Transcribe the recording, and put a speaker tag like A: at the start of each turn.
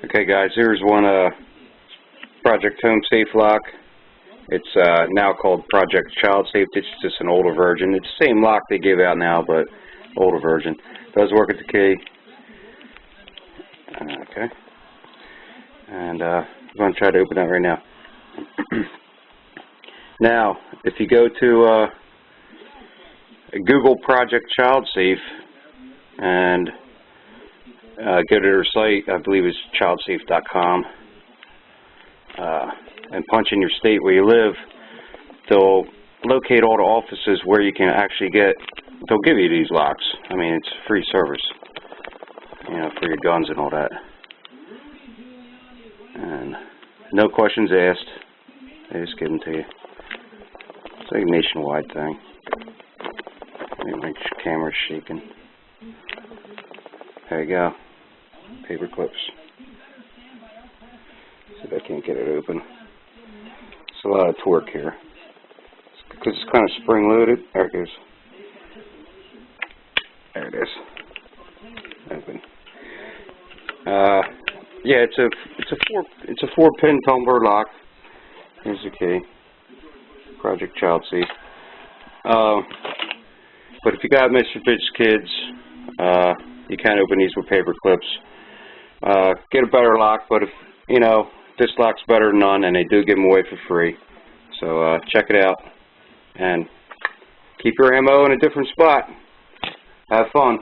A: Okay guys, here's one Project Home Safe lock. It's now called Project Child Safe. It's just an older version. It's the same lock they give out now, but older version. Does work at the key. Okay. And I'm going to try to open that right now. Now, if you go to Google Project Child Safe and go to their site, I believe it's childsafe.com, and punch in your state where you live, they'll locate all the offices where you can actually they'll give you these locks. I mean, it's a free service, you know, for your guns and all that. And no questions asked. They just give them to you. It's like a nationwide thing. My camera's shaking. There you go. Paper clips. See if I can't get it open. It's a lot of torque here. Because it's kind of spring loaded. There it goes. There it is. Open. Yeah, it's a 4-pin tumbler lock. Here's the key. Project Child Safe. But if you got mischievous kids, you can open these with paper clips. Get a better lock, but if you know this lock's better than none, and they do give them away for free. So check it out and keep your ammo in a different spot. Have fun.